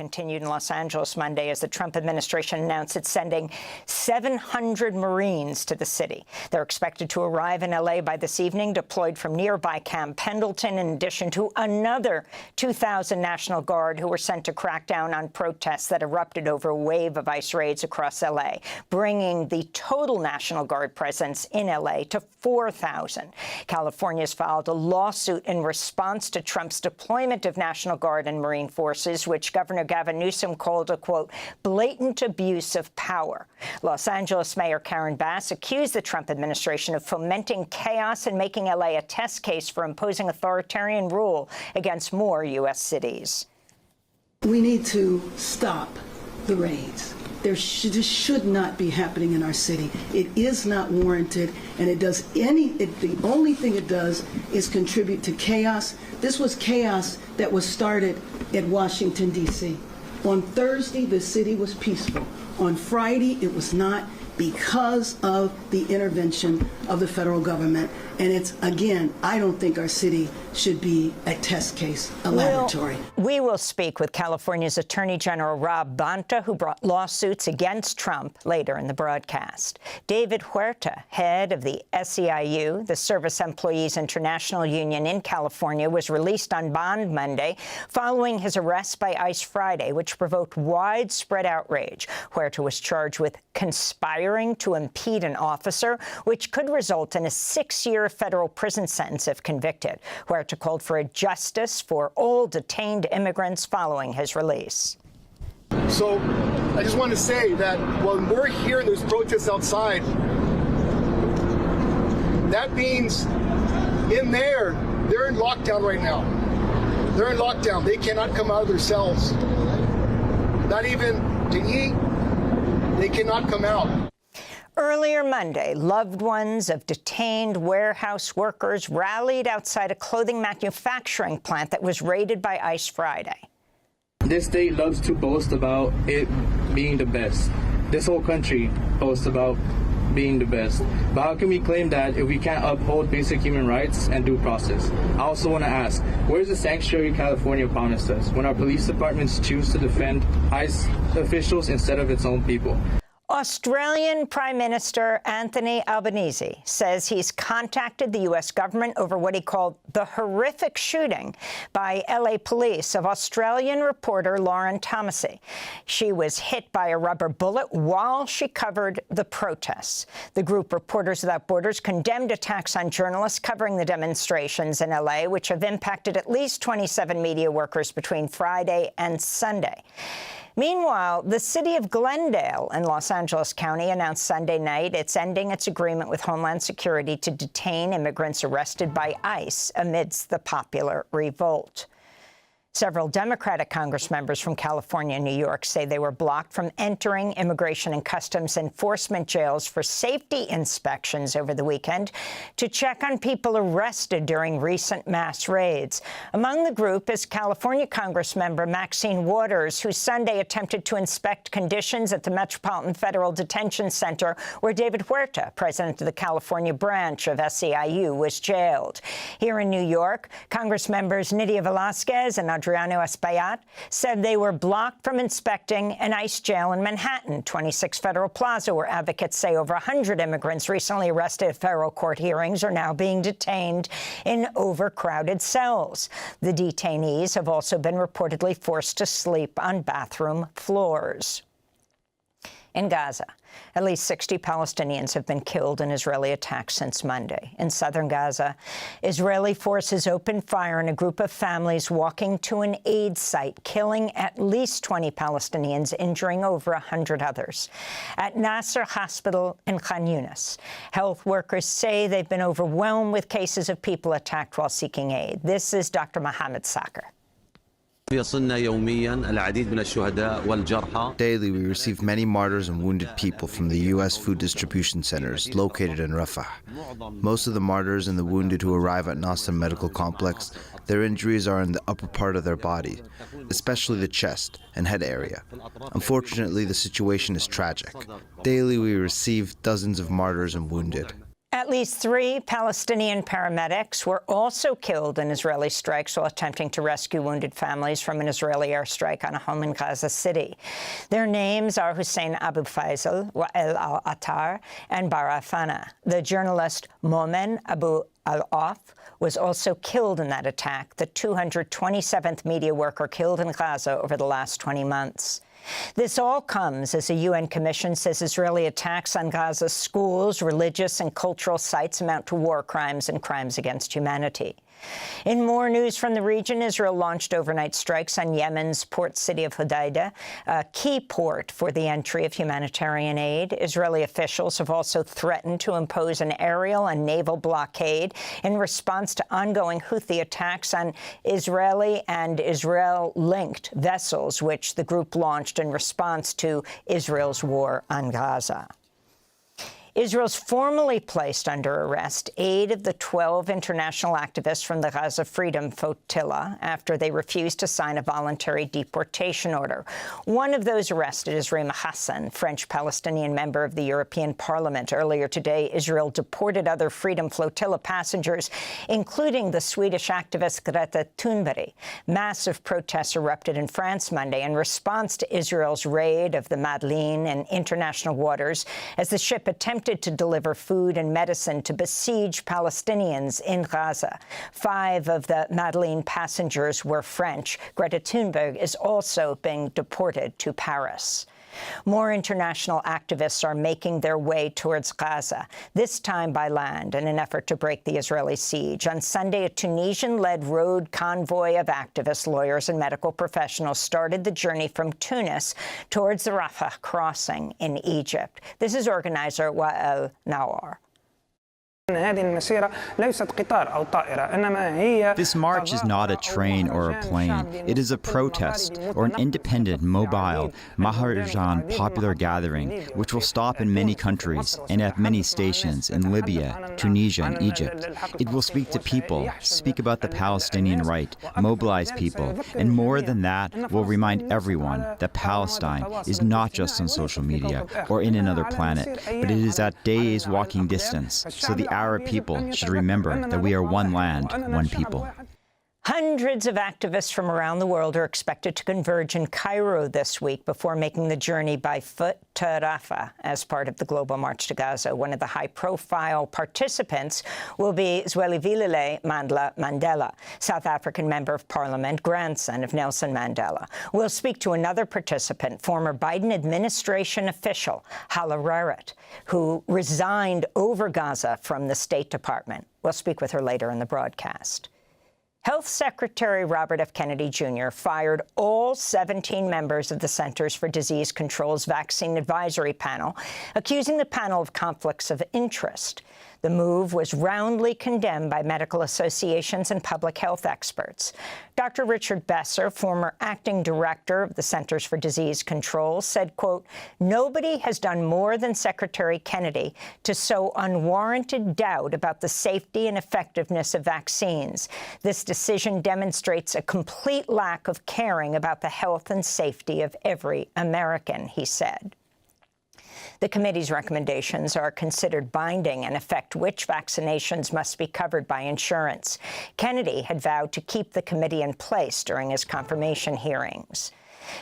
continued in Los Angeles Monday as the Trump administration announced it's sending 700 Marines to the city. They're expected to arrive in L.A. by this evening, deployed from nearby Camp Pendleton, in addition to another 2,000 National Guard who were sent to crack down on protests that erupted over a wave of ICE raids across L.A., bringing the total National Guard presence in L.A. to 4,000. California has filed a lawsuit in response to Trump's deployment of National Guard and Marine forces, which Governor Gavin Newsom called a, quote, blatant abuse of power. Los Angeles Mayor Karen Bass accused the Trump administration of fomenting chaos and making L.A. a test case for imposing authoritarian rule against more U.S. cities. We need to stop the raids. This should not be happening in our city. It is not warranted, and the only thing it does is contribute to chaos. This was chaos that was started at Washington, D.C. On Thursday, the city was peaceful. On Friday, it was not, because of the intervention of the federal government. And it's, again, I don't think our city should be a test case, a laboratory. We will speak with California's Attorney General Rob Bonta, who brought lawsuits against Trump, later in the broadcast. David Huerta, head of the SEIU, the Service Employees International Union in California, was released on bond Monday following his arrest by ICE Friday, which provoked widespread outrage. Huerta was charged with conspiring to impede an officer, which could result in a 6-year federal prison sentence if convicted. Huerta called for a justice for all detained immigrants following his release. So I just want to say that when we're here, there's protests outside. That means in there, they're in lockdown right now. They're in lockdown. They cannot come out of their cells. Not even to eat. They cannot come out. Earlier Monday, loved ones of detained warehouse workers rallied outside a clothing manufacturing plant that was raided by ICE Friday. This state loves to boast about it being the best. This whole country boasts about being the best. But how can we claim that if we can't uphold basic human rights and due process? I also want to ask, where's the sanctuary California promised us when our police departments choose to defend ICE officials instead of its own people? Australian Prime Minister Anthony Albanese says he's contacted the U.S. government over what he called the horrific shooting by L.A. police of Australian reporter Lauren Thomasey. She was hit by a rubber bullet while she covered the protests. The group Reporters Without Borders condemned attacks on journalists covering the demonstrations in L.A., which have impacted at least 27 media workers between Friday and Sunday. Meanwhile, the city of Glendale in Los Angeles County announced Sunday night it's ending its agreement with Homeland Security to detain immigrants arrested by ICE amidst the popular revolt. Several Democratic Congress members from California and New York say they were blocked from entering Immigration and Customs Enforcement jails for safety inspections over the weekend to check on people arrested during recent mass raids. Among the group is California Congressmember Maxine Waters, who Sunday attempted to inspect conditions at the Metropolitan Federal Detention Center where David Huerta, president of the California branch of SEIU, was jailed. Here in New York, Congressmembers Nydia Velázquez and Adriano Espaillat said they were blocked from inspecting an ICE jail in Manhattan, 26 Federal Plaza, where advocates say over 100 immigrants recently arrested at federal court hearings are now being detained in overcrowded cells. The detainees have also been reportedly forced to sleep on bathroom floors. In Gaza, at least 60 Palestinians have been killed in Israeli attacks since Monday. In southern Gaza, Israeli forces opened fire on a group of families walking to an aid site, killing at least 20 Palestinians, injuring over 100 others. At Nasser Hospital in Khan Yunis, health workers say they've been overwhelmed with cases of people attacked while seeking aid. This is Dr. Mohammed Sakr. Daily, we receive many martyrs and wounded people from the U.S. food distribution centers located in Rafah. Most of the martyrs and the wounded who arrive at Nasser Medical Complex, their injuries are in the upper part of their body, especially the chest and head area. Unfortunately, the situation is tragic. Daily, we receive dozens of martyrs and wounded. At least 3 Palestinian paramedics were also killed in Israeli strikes while attempting to rescue wounded families from an Israeli airstrike on a home in Gaza City. Their names are Hussein Abu Faisal, Wa'el al-Attar, and Bara Fana. The journalist Momen Abu al-Auf was also killed in that attack, the 227th media worker killed in Gaza over the last 20 months. This all comes as a UN commission says Israeli attacks on Gaza's schools, religious and cultural sites amount to war crimes and crimes against humanity. In more news from the region, Israel launched overnight strikes on Yemen's port city of Hodeidah, a key port for the entry of humanitarian aid. Israeli officials have also threatened to impose an aerial and naval blockade in response to ongoing Houthi attacks on Israeli and Israel-linked vessels, which the group launched in response to Israel's war on Gaza. Israel's formally placed under arrest 8 of the 12 international activists from the Gaza Freedom Flotilla after they refused to sign a voluntary deportation order. One of those arrested is Rima Hassan, French-Palestinian member of the European Parliament. Earlier today, Israel deported other Freedom Flotilla passengers, including the Swedish activist Greta Thunberg. Massive protests erupted in France Monday in response to Israel's raid of the Madeleine in international waters as the ship attempted to deliver food and medicine to besieged Palestinians in Gaza. 5 of the Madeleine passengers were French. Greta Thunberg is also being deported to Paris. More international activists are making their way towards Gaza, this time by land, in an effort to break the Israeli siege. On Sunday, a Tunisian-led road convoy of activists, lawyers, and medical professionals started the journey from Tunis towards the Rafah crossing in Egypt. This is organizer Wa'el Nawar. This march is not a train or a plane. It is a protest or an independent, mobile, Maharajan popular gathering, which will stop in many countries and at many stations in Libya, Tunisia, and Egypt. It will speak to people, speak about the Palestinian right, mobilize people, and more than that, will remind everyone that Palestine is not just on social media or in another planet, but it is at days walking distance, so the Arab people should remember that we are one land, one people. Hundreds of activists from around the world are expected to converge in Cairo this week before making the journey by foot to Rafah as part of the global march to Gaza. One of the high-profile participants will be Zwelivelile Mandela, South African Member of Parliament, grandson of Nelson Mandela. We'll speak to another participant, former Biden administration official, Hala Rarat, who resigned over Gaza from the State Department. We'll speak with her later in the broadcast. Health Secretary Robert F. Kennedy Jr. fired all 17 members of the Centers for Disease Control's Vaccine Advisory Panel, accusing the panel of conflicts of interest. The move was roundly condemned by medical associations and public health experts. Dr. Richard Besser, former acting director of the Centers for Disease Control, said, quote, "Nobody has done more than Secretary Kennedy to sow unwarranted doubt about the safety and effectiveness of vaccines. This decision demonstrates a complete lack of caring about the health and safety of every American," he said. The committee's recommendations are considered binding and affect which vaccinations must be covered by insurance. Kennedy had vowed to keep the committee in place during his confirmation hearings.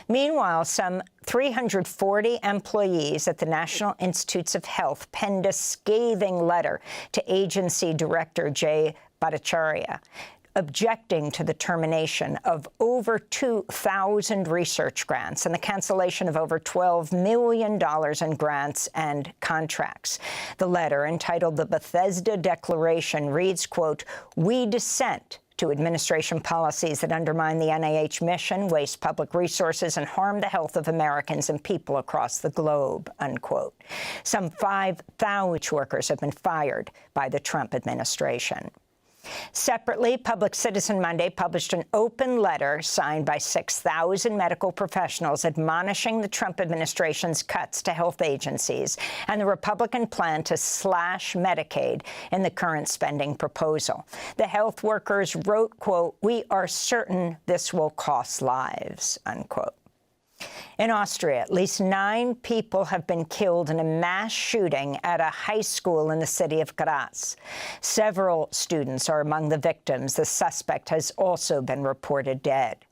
Meanwhile, some 340 employees at the National Institutes of Health penned a scathing letter to agency director Jay Bhattacharya, objecting to the termination of over 2,000 research grants and the cancellation of over $12 million in grants and contracts. The letter, entitled the Bethesda Declaration, reads, quote, "We dissent to administration policies that undermine the NIH mission, waste public resources, and harm the health of Americans and people across the globe," unquote. Some 5,000 workers have been fired by the Trump administration. Separately, Public Citizen Monday published an open letter signed by 6,000 medical professionals admonishing the Trump administration's cuts to health agencies and the Republican plan to slash Medicaid in the current spending proposal. The health workers wrote, quote, "We are certain this will cost lives," unquote. In Austria, at least 9 people have been killed in a mass shooting at a high school in the city of Graz. Several students are among the victims. The suspect has also been reported dead.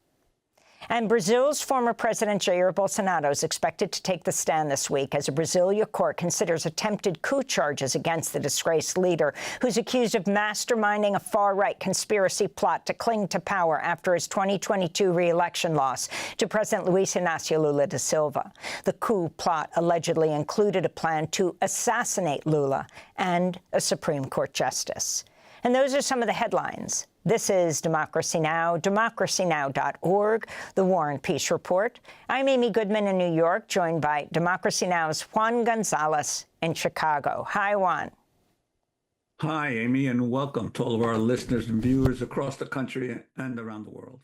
And Brazil's former president Jair Bolsonaro is expected to take the stand this week as a Brasilia court considers attempted coup charges against the disgraced leader, who's accused of masterminding a far-right conspiracy plot to cling to power after his 2022 re-election loss to President Luiz Inácio Lula da Silva. The coup plot allegedly included a plan to assassinate Lula and a Supreme Court justice. And those are some of the headlines. This is Democracy Now!, democracynow.org, The War and Peace Report. I'm Amy Goodman in New York, joined by Democracy Now!'s Juan Gonzalez in Chicago. Hi, Juan. Hi, Amy, and welcome to all of our listeners and viewers across the country and around the world.